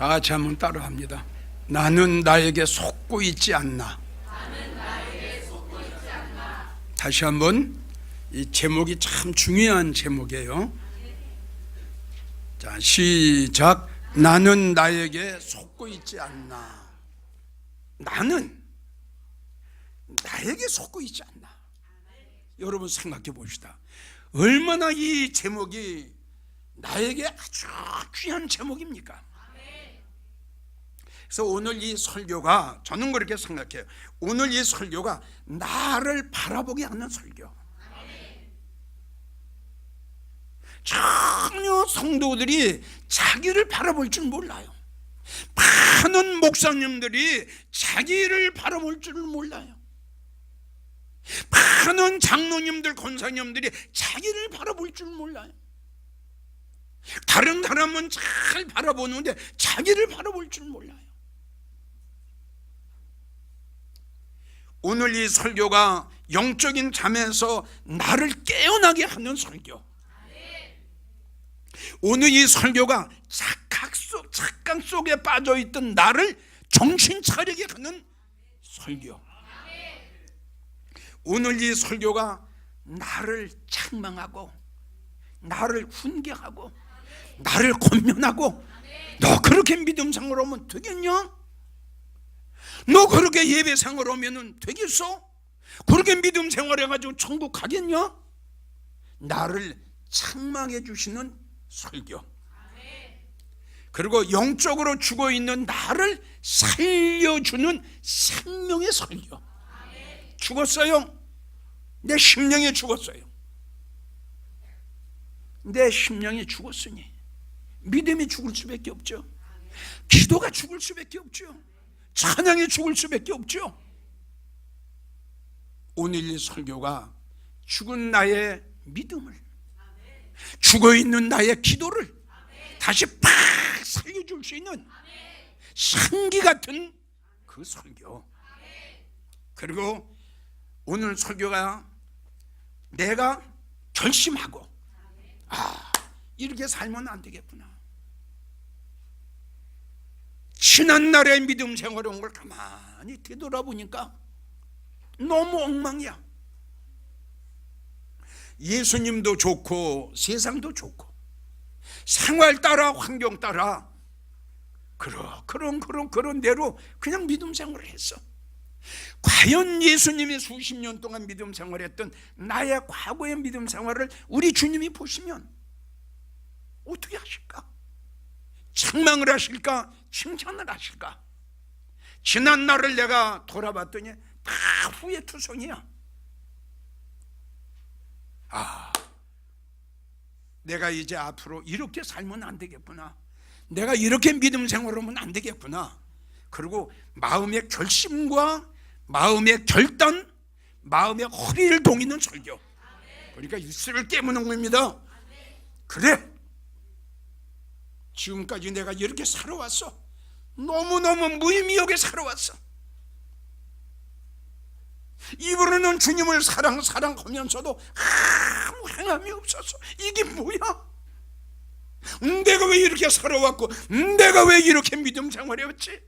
다 같이 한번 따라합니다. 나는 나에게 속고 있지 않나. 다시 한번, 이 제목이 참 중요한 제목이에요. 자, 시작. 나는 나에게 속고 있지 않나. 나는 나에게 속고 있지 않나. 여러분 생각해 봅시다. 얼마나 이 제목이 나에게 아주 귀한 제목입니까? 그래서 오늘 이 설교가, 저는 그렇게 생각해요. 오늘 이 설교가 나를 바라보게 하는 설교. 전혀 성도들이 자기를 바라볼 줄 몰라요. 많은 목사님들이 자기를 바라볼 줄을 몰라요. 많은 장로님들, 권사님들이 자기를 바라볼 줄 몰라요. 다른 사람은 잘 바라보는데 자기를 바라볼 줄 몰라요. 오늘 이 설교가 영적인 잠에서 나를 깨어나게 하는 설교. 오늘 이 설교가 착각 속에 빠져있던 나를 정신 차리게 하는 설교. 오늘 이 설교가 나를 책망하고 나를 훈계하고 나를 권면하고, 너 그렇게 믿음 생활 하면 되겠냐? 너 그렇게 예배 생활 하면 되겠어? 그렇게 믿음 생활해가지고 천국 가겠냐? 나를 책망해 주시는 설교. 그리고 영적으로 죽어있는 나를 살려주는 생명의 설교. 죽었어요. 내 심령이 죽었어요. 내 심령이 죽었으니 믿음이 죽을 수밖에 없죠. 기도가 죽을 수밖에 없죠. 찬양이 죽을 수밖에 없죠. 오늘 이 설교가 죽은 나의 믿음을, 죽어있는 나의 기도를 다시 팍 살려줄 수 있는 생기 같은 그 설교. 그리고 오늘 설교가 내가 결심하고, 이렇게 살면 안 되겠구나. 지난날의 믿음 생활을 온 걸 가만히 되돌아보니까 너무 엉망이야. 예수님도 좋고 세상도 좋고 생활 따라 환경 따라 그런 대로 그냥 믿음 생활을 했어. 과연 예수님이 수십 년 동안 믿음 생활했던 나의 과거의 믿음 생활을 우리 주님이 보시면 어떻게 하실까? 책망을 하실까? 칭찬을 하실까? 지난 날을 내가 돌아봤더니 다 후회투성이야. 내가 이제 앞으로 이렇게 살면 안 되겠구나. 내가 이렇게 믿음 생활하면 안 되겠구나. 그리고 마음의 결심과 마음의 결단, 마음의 허리를 동이는 설교. 그러니까 입술을 깨무는 겁니다. 그래, 지금까지 내가 이렇게 살아왔어. 너무너무 무의미하게 살아왔어. 입으로는 주님을 사랑하면서도 아무 행함이 없었어. 이게 뭐야? 내가 왜 이렇게 살아왔고, 내가 왜 이렇게 믿음 생활해왔지?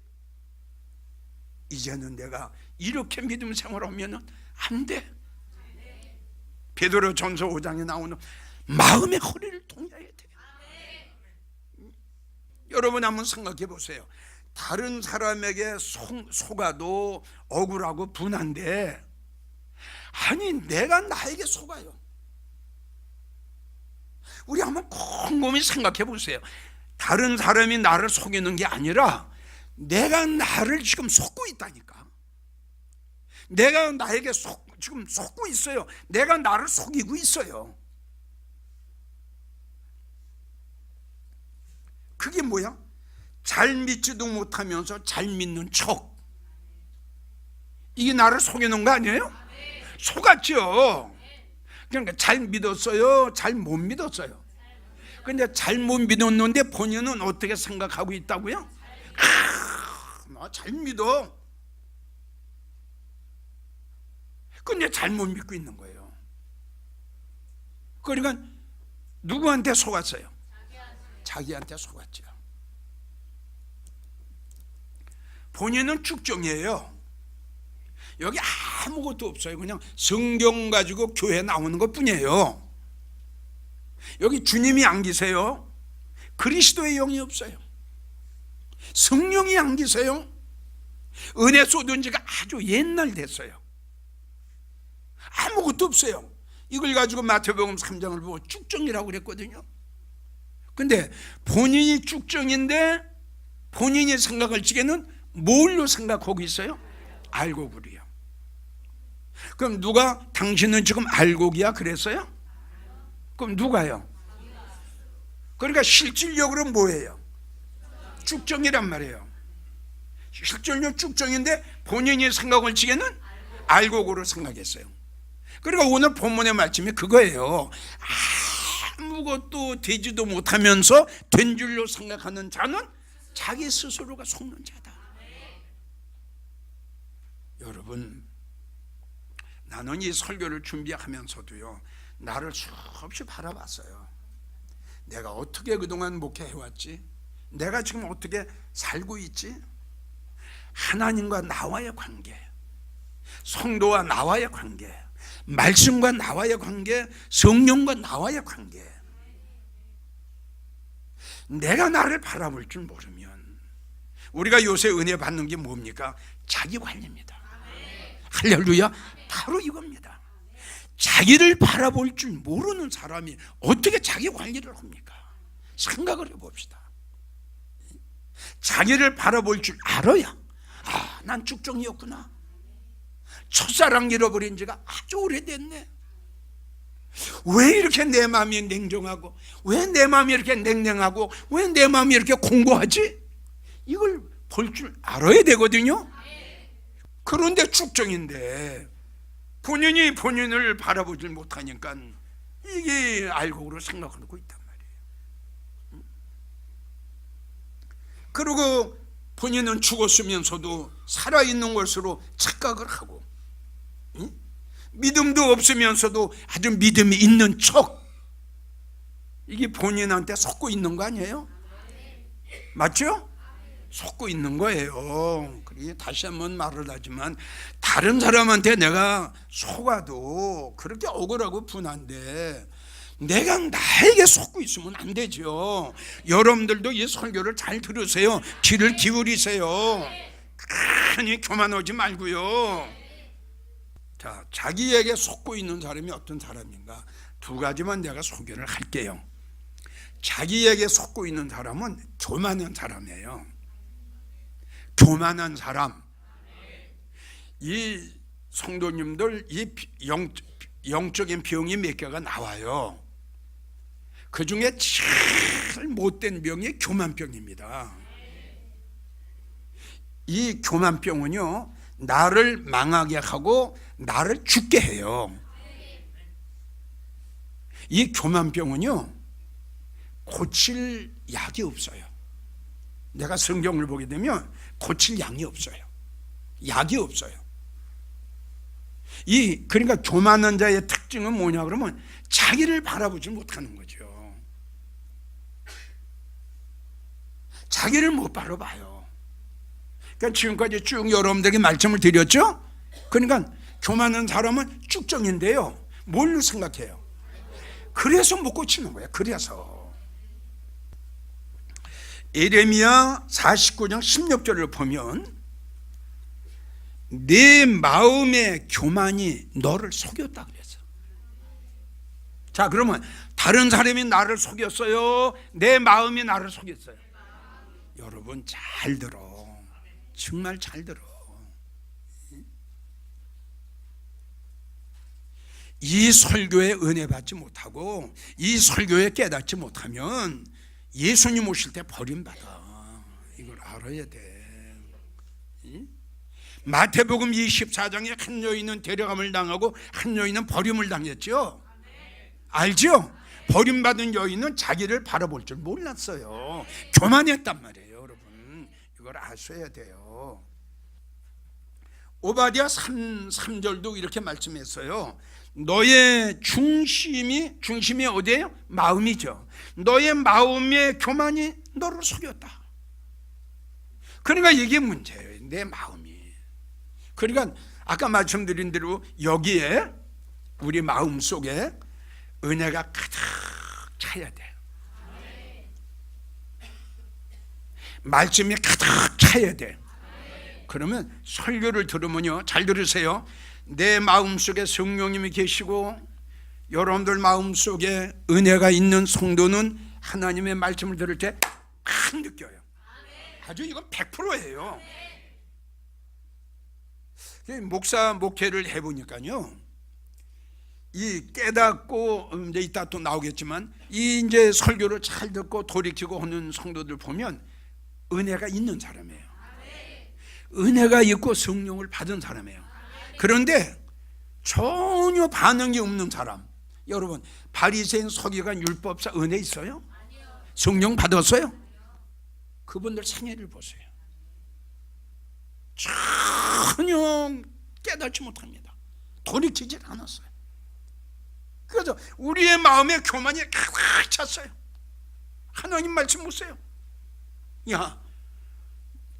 이제는 내가 이렇게 믿음 생활하면 안 돼. 베드로전서 5장에 나오는 마음의 허리를 동여야 돼. 여러분 한번 생각해 보세요. 다른 사람에게 속아도 억울하고 분한데, 아니 내가 나에게 속아요. 우리 한번 곰곰이 생각해 보세요. 다른 사람이 나를 속이는 게 아니라 내가 나를 지금 속고 있다니까. 내가 나에게 지금 속고 있어요. 내가 나를 속이고 있어요. 그게 뭐야? 잘 믿지도 못하면서 잘 믿는 척. 이게 나를 속이는 거 아니에요? 속았죠. 그러니까 잘 믿었어요? 잘 못 믿었어요? 근데 잘 못 믿었는데 본인은 어떻게 생각하고 있다고요? 나 잘 믿어. 근데 잘못 믿고 있는 거예요. 그러니까 누구한테 속았어요? 자기한테 속았죠. 본인은 쭉정이에요. 여기 아무것도 없어요. 그냥 성경 가지고 교회 나오는 것 뿐이에요. 여기 주님이 안 계세요. 그리스도의 영이 없어요. 성령이 안 계세요. 은혜 쏟은 지가 아주 옛날 됐어요. 아무것도 없어요. 이걸 가지고 마태복음 3장을 보고 쭉정이라고 그랬거든요. 근데 본인이 쭉정인데 본인이 생각할 적에는 뭘로 생각하고 있어요? 알곡을이요. 그럼 누가 당신은 지금 알곡이야 그랬어요? 그럼 누가요? 그러니까 실질적으로 뭐예요? 쭉정이란 말이에요. 실질적으로 쭉정인데 본인이 생각할 적에는 알곡으로 생각했어요. 그러니까 오늘 본문의 말씀이 그거예요. 아무것도 되지도 못하면서 된 줄로 생각하는 자는 자기 스스로가 속는 자다. 여러분, 나는 이 설교를 준비하면서도요, 나를 수없이 바라봤어요. 내가 어떻게 그동안 목회해왔지? 내가 지금 어떻게 살고 있지? 하나님과 나와의 관계, 성도와 나와의 관계, 말씀과 나와의 관계, 성령과 나와의 관계. 내가 나를 바라볼 줄 모르면 우리가 요새 은혜 받는 게 뭡니까? 자기 관리입니다. 할렐루야. 바로 이겁니다. 자기를 바라볼 줄 모르는 사람이 어떻게 자기 관리를 합니까? 생각을 해봅시다. 자기를 바라볼 줄 알아야, 난 쭉정이었구나. 첫사랑 잃어버린 지가 아주 오래됐네. 왜 이렇게 내 마음이 냉정하고, 왜 내 마음이 이렇게 냉랭하고, 왜 내 마음이 이렇게 공고하지? 이걸 볼 줄 알아야 되거든요. 그런데 쭉정인데 본인이 본인을 바라보질 못하니까 이게 알곡으로 생각하고 있단 말이에요. 그리고 본인은 죽었으면서도 살아있는 것으로 착각을 하고, 믿음도 없으면서도 아주 믿음이 있는 척, 이게 본인한테 속고 있는 거 아니에요? 맞죠? 속고 있는 거예요. 다시 한번 말을 하지만 다른 사람한테 내가 속아도 그렇게 억울하고 분한데 내가 나에게 속고 있으면 안 되죠. 여러분들도 이 설교를 잘 들으세요. 귀를 기울이세요. 괜히 교만하지 말고요. 자, 자기에게 속고 있는 사람이 어떤 사람인가? 두 가지만 내가 소개를 할게요. 자기에게 속고 있는 사람은 교만한 사람이에요. 교만한 사람. 이 성도님들 이 영적인 병이 몇 개가 나와요. 그 중에 제일 못된 병이 교만병입니다. 이 교만병은요, 나를 망하게 하고 나를 죽게 해요. 이 교만병은요, 고칠 약이 없어요. 내가 성경을 보게 되면 고칠 약이 없어요. 약이 없어요. 그러니까 교만한 자의 특징은 뭐냐 그러면 자기를 바라보지 못하는 거죠. 자기를 못 바라봐요. 그러니까 지금까지 쭉 여러분들에게 말씀을 드렸죠. 그러니까 교만한 사람은 쭉정인데요, 뭘로 생각해요? 그래서 못 고치는 거예요. 그래서 예레미야 49장 16절을 보면 내 마음의 교만이 너를 속였다 그랬어. 자, 그러면 다른 사람이 나를 속였어요? 내 마음이 나를 속였어요? 여러분 잘 들어. 정말 잘 들어. 이 설교에 은혜 받지 못하고 이 설교에 깨닫지 못하면 예수님 오실 때 버림받아. 이걸 알아야 돼. 마태복음 24장에 한 여인은 데려감을 당하고 한 여인은 버림을 당했죠. 알죠? 버림받은 여인은 자기를 바라볼 줄 몰랐어요. 교만했단 말이에요. 여러분 이걸 아셔야 돼요. 오바댜 3절도 이렇게 말씀했어요. 너의 중심이 어디예요? 마음이죠. 너의 마음의 교만이 너를 속였다. 그러니까 이게 문제예요. 내 마음이. 그러니까 아까 말씀드린 대로 여기에 우리 마음 속에 은혜가 가득 차야 돼. 말씀이 가득 차야 돼. 그러면 설교를 들으면요, 잘 들으세요. 내 마음속에 성령님이 계시고 여러분들 마음속에 은혜가 있는 성도는 하나님의 말씀을 들을 때 막 느껴요. 아주 이건 100%예요. 목사 목회를 해보니까요, 이 깨닫고 이제 이따 또 나오겠지만 이 이제 설교를 잘 듣고 돌이키고 하는 성도들 보면 은혜가 있는 사람이에요. 은혜가 있고 성령을 받은 사람이에요. 그런데 전혀 반응이 없는 사람, 여러분 바리새인 서기관 율법사 은혜 있어요? 성령 받았어요? 그분들 생애를 보세요. 전혀 깨닫지 못합니다. 돌이키질 않았어요. 그래서 우리의 마음에 교만이 가득 찼어요. 하나님 말씀 보세요. 야,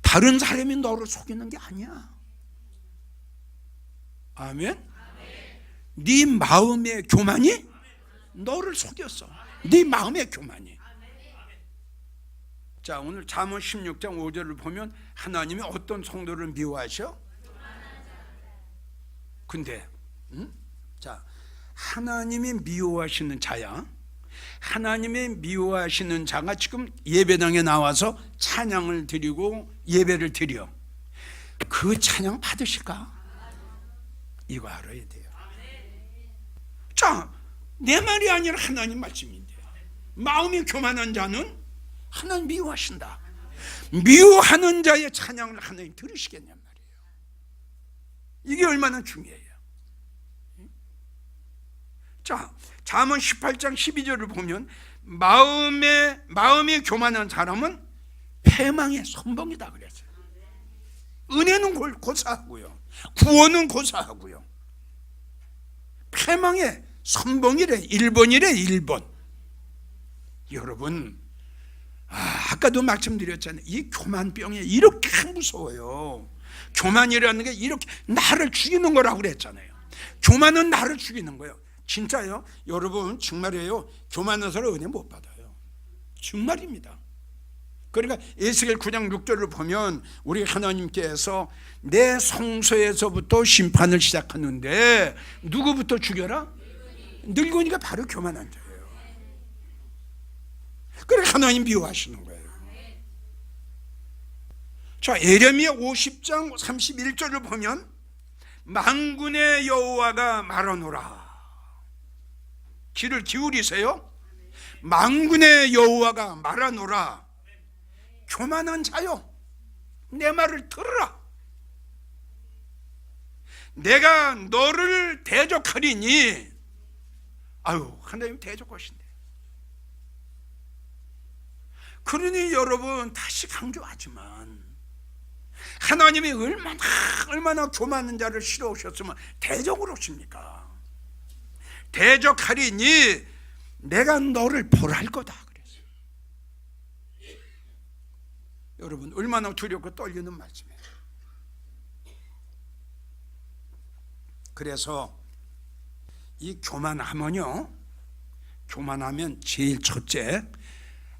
다른 사람이 너를 속이는 게 아니야. 아멘? 네 마음의 교만이 너를 속였어. 네 마음의 교만이. 자, 오늘 잠언 16장 5절을 보면 하나님이 어떤 성도를 미워하셔? 근데 자, 하나님이 미워하시는 자야, 하나님이 미워하시는 자가 지금 예배당에 나와서 찬양을 드리고 예배를 드려. 그 찬양 받으실까? 이거 알아야 돼요. 자, 내 말이 아니라 하나님 말씀인데, 마음이 교만한 자는 하나님 미워하신다. 미워하는 자의 찬양을 하나님 들으시겠냔 말이에요. 이게 얼마나 중요해요. 자, 잠언 18장 12절을 보면 마음이 교만한 사람은 패망의 선봉이다 그랬어요. 은혜는 고사하고요, 구원은 고사하고요, 패망의 선봉이래. 1번이래 1번. 여러분, 아까도 말씀드렸잖아요. 이 교만병이 이렇게 무서워요. 교만이라는 게 이렇게 나를 죽이는 거라고 그랬잖아요. 교만은 나를 죽이는 거예요. 진짜요? 여러분 정말이에요. 교만한 사람 은혜 못 받아요. 정말입니다. 그러니까 에스겔 9장 6절을 보면 우리 하나님께서 내 성소에서부터 심판을 시작하는데 누구부터 죽여라? 늙은이가 바로 교만한 자예요. 그래 하나님 미워하시는 거예요. 자, 예레미야 50장 31절을 보면 만군의 여호와가 말하노라. 귀를 기울이세요. 만군의 여호와가 말하노라. 교만한 자요, 내 말을 들으라. 내가 너를 대적하리니. 아유, 하나님 대적하신대. 그러니 여러분 다시 강조하지만 하나님이 얼마나 교만한 자를 싫어하셨으면 대적을 하십니까? 대적하리니 내가 너를 벌할 거다 그랬어요. 여러분 얼마나 두렵고 떨리는 말씀이에요. 그래서 이 교만하면요, 교만하면 제일 첫째,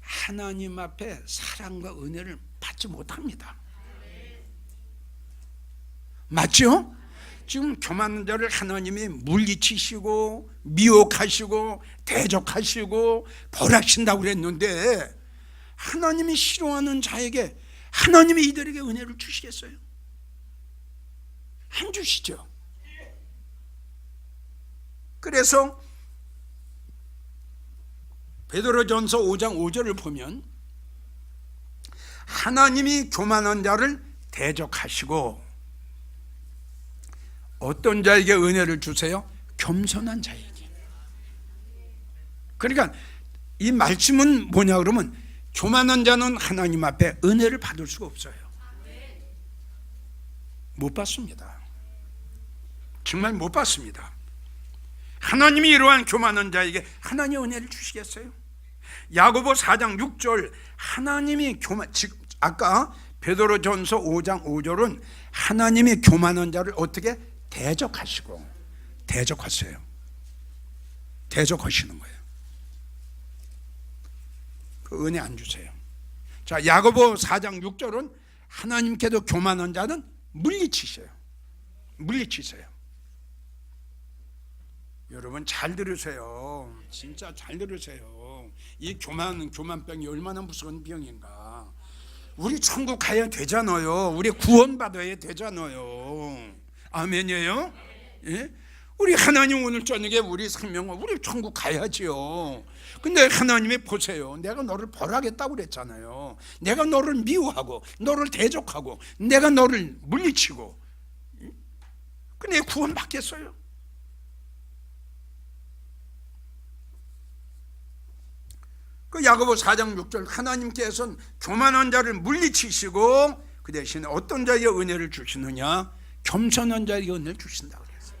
하나님 앞에 사랑과 은혜를 받지 못합니다. 맞죠? 지금 교만한 자를 하나님이 물리치시고 미혹하시고 대적하시고 벌하신다고 그랬는데, 하나님이 싫어하는 자에게 하나님이 이들에게 은혜를 주시겠어요? 안 주시죠. 그래서 베드로전서 5장 5절을 보면 하나님이 교만한 자를 대적하시고 어떤 자에게 은혜를 주세요? 겸손한 자에게. 그러니까 이 말씀은 뭐냐 그러면 교만한 자는 하나님 앞에 은혜를 받을 수가 없어요. 못 받습니다. 정말 못 받습니다. 하나님이 이러한 교만한 자에게 하나님 은혜를 주시겠어요? 야고보 4장 6절, 하나님이 아까 베드로전서 5장 5절은 하나님이 교만한 자를 어떻게 대적하시고, 대적하세요. 대적하시는 거예요. 그 은혜 안 주세요. 자, 야고보 4장 6절은 하나님께도 교만한 자는 물리치세요. 물리치세요. 여러분 잘 들으세요. 진짜 잘 들으세요. 이 교만병이 얼마나 무서운 병인가. 우리 천국 가야 되잖아요. 우리 구원받아야 되잖아요. 아멘이에요? 예? 우리 하나님 오늘 저녁에 우리 생명을, 우리 천국 가야지요. 근데 하나님이 보세요. 내가 너를 벌하겠다고 그랬잖아요. 내가 너를 미워하고 너를 대적하고 내가 너를 물리치고, 근데 구원 받겠어요? 그 야고보 4장 6절, 하나님께서는 교만한 자를 물리치시고 그 대신에 어떤 자에게 은혜를 주시느냐? 겸손한 자에게 은혜를 주신다 그랬어요.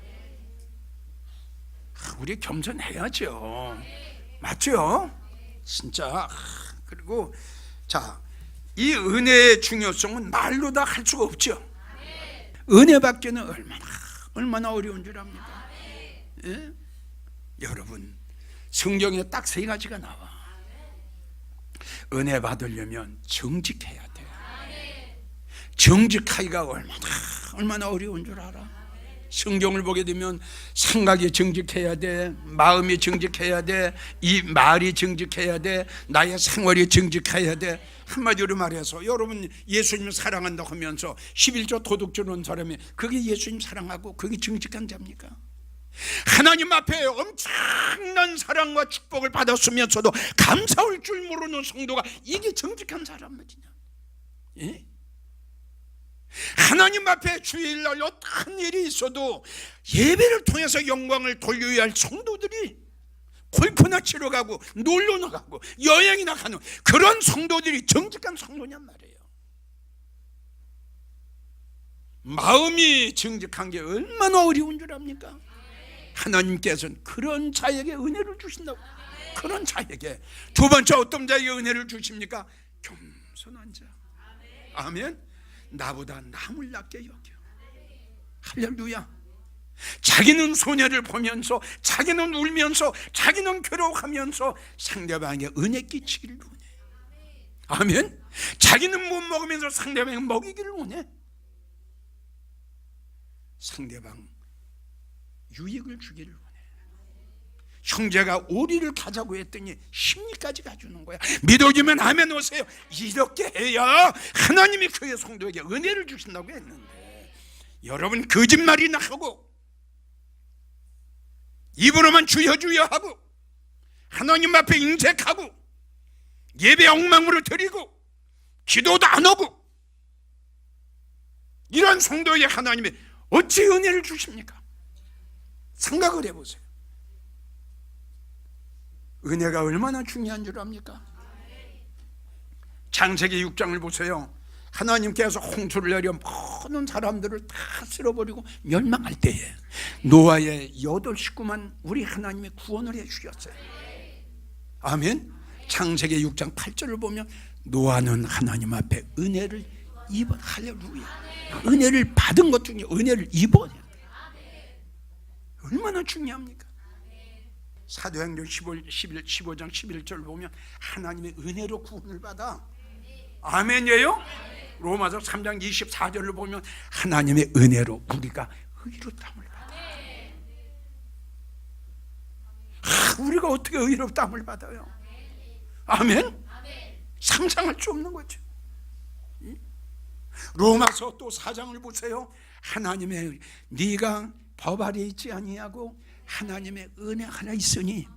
우리 겸손해야죠. 맞죠? 진짜. 그리고 자, 이 은혜의 중요성은 말로 다 할 수가 없죠. 은혜 받기는 얼마나 어려운 줄 압니까? 예? 여러분, 성경에 딱 3가지가 나와. 은혜 받으려면 정직해야 돼요. 정직하기가 얼마나 어려운 줄 알아? 성경을 보게 되면 생각이 정직해야 돼, 마음이 정직해야 돼, 이 말이 정직해야 돼, 나의 생활이 정직해야 돼. 한마디로 말해서 여러분 예수님을 사랑한다고 하면서 11조 도둑 주는 사람이 그게 예수님 사랑하고 그게 정직한 자입니까? 하나님 앞에 엄청난 사랑과 축복을 받았으면서도 감사할 줄 모르는 성도가 이게 정직한 사람이냐? 예? 하나님 앞에 주일날 어떤 일이 있어도 예배를 통해서 영광을 돌려야 할 성도들이 골프나 치러 가고 놀러 나가고 여행이나 가는 그런 성도들이 정직한 성도냔 말이에요. 마음이 정직한 게 얼마나 어려운 줄 압니까? 하나님께서는 그런 자에게 은혜를 주신다고. 그런 자에게. 두 번째 어떤 자에게 은혜를 주십니까? 겸손한 자. 아멘. 나보다 남을 낮게 여겨. 할렐루야. 자기는 손해를 보면서, 자기는 울면서, 자기는 괴로워하면서 상대방에게 은혜 끼치기를 원해. 아멘. 자기는 못 먹으면서 상대방에게 먹이기를 원해. 상대방 유익을 주기를 원해. 형제가 오리를 가자고 했더니 심리까지 가주는 거야. 믿어주면 아멘 오세요. 이렇게 해야 하나님이 그의 성도에게 은혜를 주신다고 했는데, 여러분 거짓말이나 하고 입으로만 주여 주여 하고 하나님 앞에 인색하고 예배 엉망으로 드리고 기도도 안 하고 이런 성도에게 하나님이 어찌 은혜를 주십니까? 생각을 해보세요. 은혜가 얼마나 중요한 줄 압니까? 창세기 6장을 보세요. 하나님께서 홍수를 내려 모든 사람들을 다 쓸어버리고 멸망할 때에 노아의 8 식구만 우리 하나님이 구원을 해주셨어요. 아멘. 창세기 6장 8절을 보면 노아는 하나님 앞에 은혜를 입어. 할렐루야. 은혜를 받은 것 중에 은혜를 입어야 돼. 얼마나 중요합니까? 사도행전 15장 11절 보면 하나님의 은혜로 구원을 받아. 아멘이에요? 로마서 3장 24절을 보면 하나님의 은혜로 우리가 의롭다함을 받아. 우리가 어떻게 의롭다함을 받아요? 아멘? 상상할 수 없는 거죠. 로마서 또 4장을 보세요. 하나님의 네가 법 아래 있지 아니하고 하나님의 은혜 하나 있으니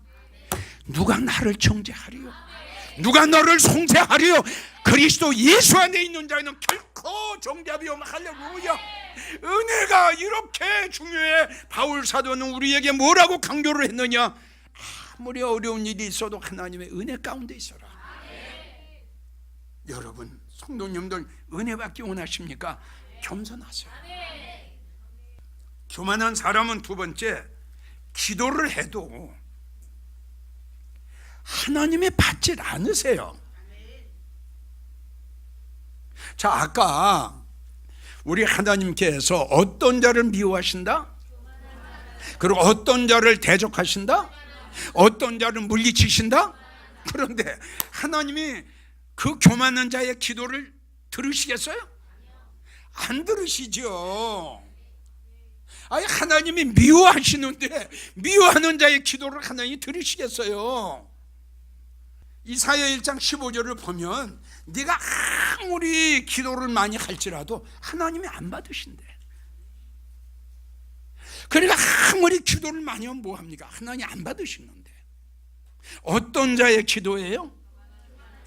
누가 나를 정죄하리요? 누가 너를 송죄하리요? 그리스도 예수 안에 있는 자에는 결코 정죄함이 없는. 할렐루야. 은혜가 이렇게 중요해. 바울 사도는 우리에게 뭐라고 강조를 했느냐? 아무리 어려운 일이 있어도 하나님의 은혜 가운데 있어라. 여러분 성도님들 은혜 받기 원하십니까? 겸손하세요. 교만한 사람은 두 번째, 기도를 해도 하나님이 받질 않으세요. 자, 아까 우리 하나님께서 어떤 자를 미워하신다? 그리고 어떤 자를 대적하신다? 어떤 자를 물리치신다? 그런데 하나님이 그 교만한 자의 기도를 들으시겠어요? 안 들으시죠. 아니, 하나님이 미워하시는데 미워하는 자의 기도를 하나님이 들으시겠어요? 이사야 1장 15절을 보면 네가 아무리 기도를 많이 할지라도 하나님이 안 받으신대. 그러니까 아무리 기도를 많이 하면 뭐합니까? 하나님이 안 받으시는데. 어떤 자의 기도예요?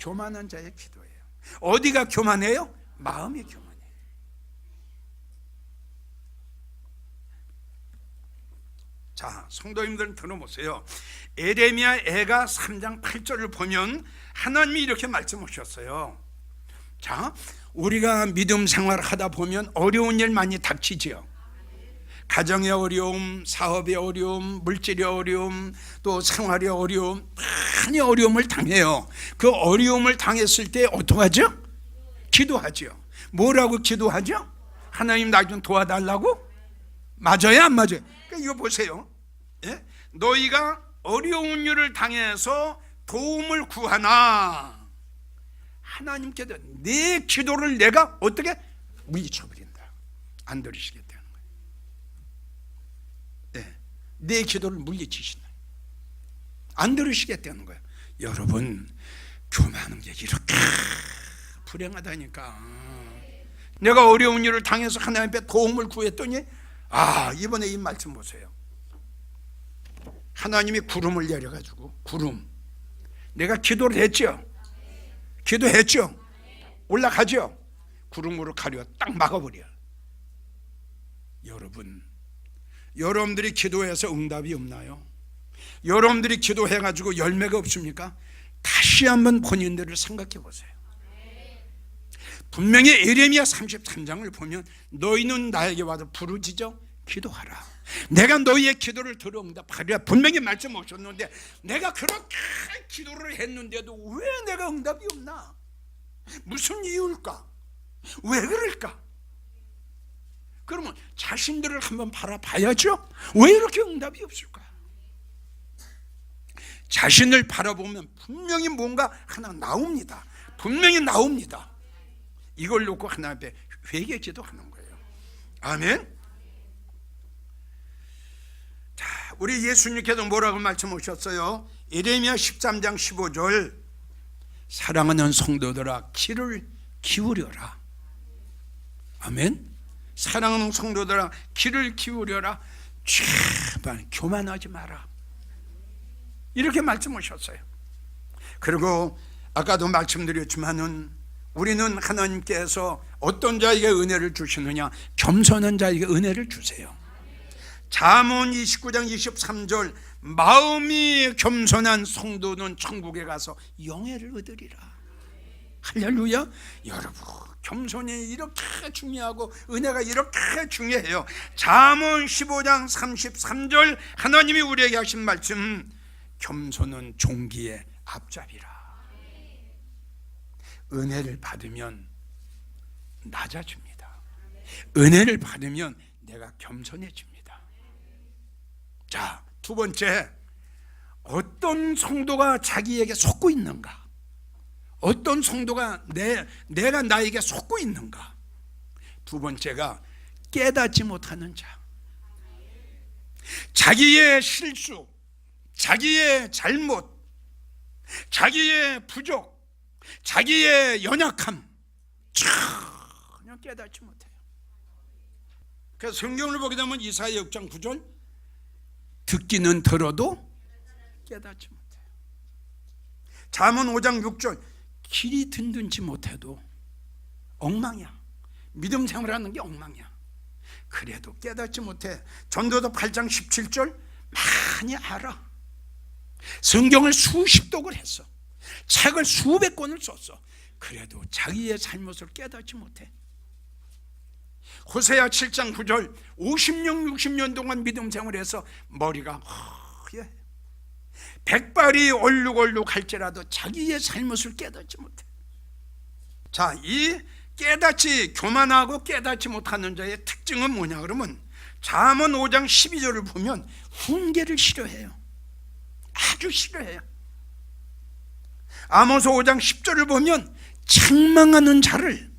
교만한 자의 기도예요. 어디가 교만해요? 마음이 교만해요. 자, 성도님들은 들어보세요. 에레미야 애가 3장 8절을 보면 하나님이 이렇게 말씀하셨어요. 자, 우리가 믿음 생활을 하다 보면 어려운 일 많이 닥치지요. 가정의 어려움, 사업의 어려움, 물질의 어려움, 또 생활의 어려움, 많이 어려움을 당해요. 그 어려움을 당했을 때 어떡하죠? 기도하죠. 뭐라고 기도하죠? 하나님 나 좀 도와달라고? 맞아요, 안 맞아요? 그러니까 이거 보세요. 예? 너희가 어려운 일을 당해서 도움을 구하나 하나님께서 내 기도를 내가 어떻게 물리쳐버린다. 안 들으시겠다는 거예요. 예. 내 기도를 물리치신다. 안 들으시겠다는 거예요. 여러분, 교만한 게 이렇게 불행하다니까. 내가 어려운 일을 당해서 하나님 앞에 도움을 구했더니 이번에 이 말씀 보세요. 하나님이 구름을 내려가지고, 구름, 내가 기도를 했죠. 기도했죠. 올라가죠. 구름으로 가려 딱 막아버려. 여러분들이 기도해서 응답이 없나요? 여러분들이 기도해가지고 열매가 없습니까? 다시 한번 본인들을 생각해 보세요. 분명히 에레미야 33장을 보면 너희는 나에게 와서 부르짖어 기도하라. 내가 너희의 기도를 들어 응답하리라. 분명히 말씀 오셨는데 내가 그렇게 기도를 했는데도 왜 내가 응답이 없나? 무슨 이유일까? 왜 그럴까? 그러면 자신들을 한번 바라봐야죠. 왜 이렇게 응답이 없을까? 자신을 바라보면 분명히 뭔가 하나 나옵니다. 분명히 나옵니다. 이걸 놓고 하나님 앞에 회개 기도하는 거예요. 아멘. 자, 우리 예수님께서 뭐라고 말씀하셨어요? 에레미야 13장 15절, 사랑하는 성도들아 귀를 기울여라. 아멘. 사랑하는 성도들아 귀를 기울여라. 제발 교만하지 마라. 이렇게 말씀하셨어요. 그리고 아까도 말씀드렸지만은 우리는 하나님께서 어떤 자에게 은혜를 주시느냐? 겸손한 자에게 은혜를 주세요. 잠언 29장 23절, 마음이 겸손한 성도는 천국에 가서 영예를 얻으리라. 할렐루야. 여러분, 겸손이 이렇게 중요하고 은혜가 이렇게 중요해요. 잠언 15장 33절, 하나님이 우리에게 하신 말씀, 겸손은 종기의 앞잡이라. 은혜를 받으면 낮아집니다. 은혜를 받으면 내가 겸손해집니다. 자, 두 번째, 어떤 성도가 자기에게 속고 있는가? 어떤 성도가 내가 나에게 속고 있는가? 두 번째가 깨닫지 못하는 자. 자기의 실수, 자기의 잘못, 자기의 부족, 자기의 연약함 전혀 깨닫지 못해요. 그래서 성경을 보게 되면 이사야 6장 9절, 듣기는 들어도 깨닫지 못해요. 잠언 5장 6절, 길이 든든지 못해도 엉망이야. 믿음 생활하는 게 엉망이야. 그래도 깨닫지 못해. 전도서 8장 17절, 많이 알아. 성경을 수십 독을 했어. 책을 수백 권을 썼어. 그래도 자기의 잘못을 깨닫지 못해. 호세아 7장 9절, 50년 60년 동안 믿음 생활해서 머리가 허해. 백발이 얼룩얼룩 할지라도 자기의 잘못을 깨닫지 못해. 자, 이 깨닫지 교만하고 깨닫지 못하는 자의 특징은 뭐냐 그러면 잠언 5장 12절을 보면 훈계를 싫어해요. 아주 싫어해요. 아모스 5장 10절을 보면 책망하는 자를,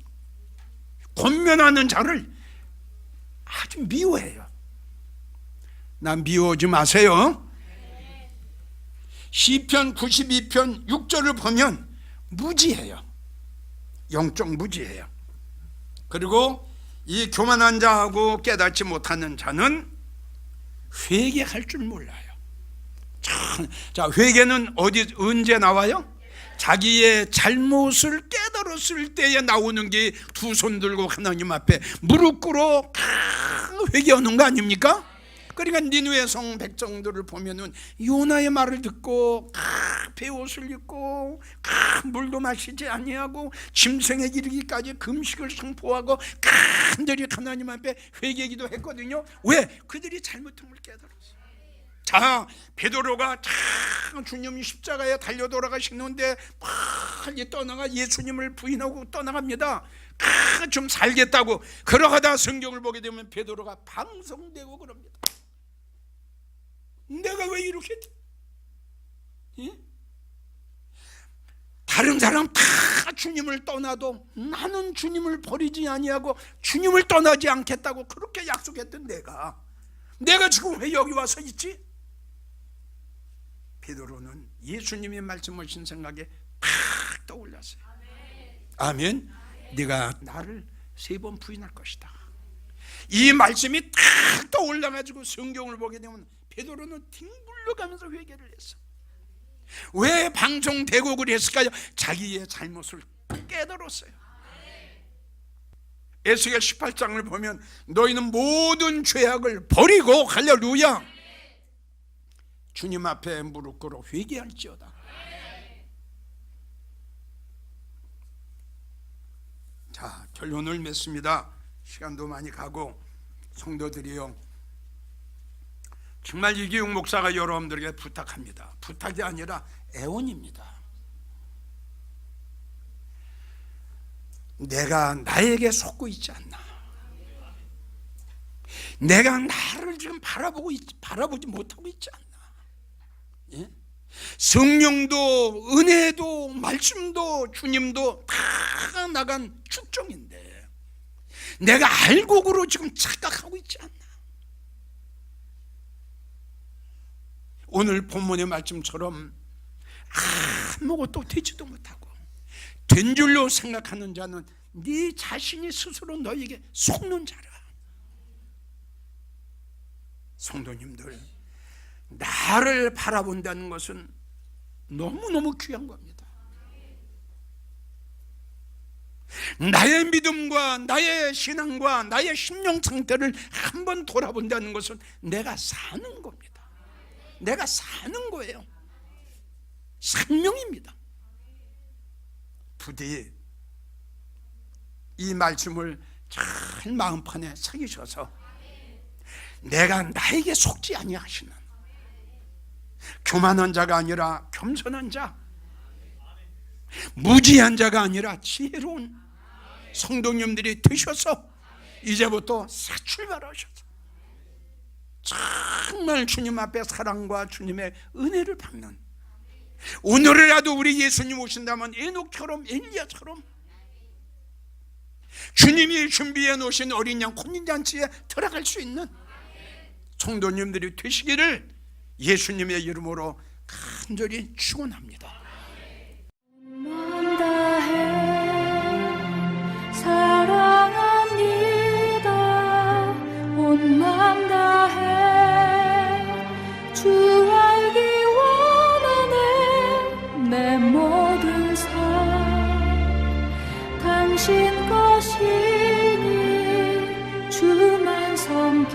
권면하는 자를 아주 미워해요. 나 미워하지 마세요. 시편 92편 6절을 보면 무지해요. 영적 무지해요. 그리고 이 교만한 자하고 깨닫지 못하는 자는 회개할 줄 몰라요. 자, 회개는 언제 나와요? 자기의 잘못을 깨달았을 때에 나오는 게 두 손 들고 하나님 앞에 무릎 꿇어 회개하는 거 아닙니까? 그러니까 니느웨 성 백성들을 보면은 요나의 말을 듣고 베옷을 입고 물도 마시지 아니하고 짐승에 이르기까지 금식을 선포하고 간절히 하나님 앞에 회개기도 했거든요. 왜? 그들이 잘못함을 깨달았어요. 자, 베드로가 주님 십자가에 달려 돌아가시는데 빨리 떠나가 예수님을 부인하고 떠나갑니다. 좀 살겠다고. 그러다가 성경을 보게 되면 베드로가 방송되고 그럽니다. 내가 왜 이렇게 다른 사람 다 주님을 떠나도 나는 주님을 버리지 아니하고 주님을 떠나지 않겠다고 그렇게 약속했던 내가 지금 왜 여기 와서 있지? 베드로는 예수님의 말씀을 신생각에 팍 떠올랐어요. 아멘. 네가 나를 3번 부인할 것이다. 이 말씀이 탁 떠올라가지고 성경을 보게 되면 베드로는 뒹굴러가면서 회개를 했어. 왜 방송되고 그랬을까요? 자기의 잘못을 깨달았어요. 에스겔 18장을 보면 너희는 모든 죄악을 버리고 할렐루야 주님 앞에 무릎 꿇어 회개할지어다. 자, 결론을 맺습니다. 시간도 많이 가고 성도들이요, 정말 이기용 목사가 여러분들에게 부탁합니다. 부탁이 아니라 애원입니다. 내가 나에게 속고 있지 않나? 내가 나를 지금 바라보지 못하고 있지 않나? 예? 성령도 은혜도 말씀도 주님도 다 나간 축종인데 내가 알곡으로 지금 착각하고 있지 않나? 오늘 본문의 말씀처럼 아무것도 되지도 못하고 된 줄로 생각하는 자는 네 자신이 스스로 너에게 속는 자라. 성도님들, 나를 바라본다는 것은 너무너무 귀한 겁니다. 나의 믿음과 나의 신앙과 나의 심령 상태를 한번 돌아본다는 것은 내가 사는 겁니다. 내가 사는 거예요. 생명입니다. 부디 이 말씀을 잘 마음판에 새기셔서 내가 나에게 속지 아니하시는 교만한 자가 아니라 겸손한 자, 무지한 자가 아니라 지혜로운 성도님들이 되셔서 이제부터 새 출발하셔서 정말 주님 앞에 사랑과 주님의 은혜를 받는, 오늘이라도 우리 예수님 오신다면 에녹처럼 엘리야처럼 주님이 준비해 놓으신 어린 양 혼인잔치에 들어갈 수 있는 성도님들이 되시기를 예수님의 이름으로 간절히 축원합니다. 사랑합니다. 온 마음 다해 주 알기 원하네. 내 모든 삶 당신 것이니 주만 섬기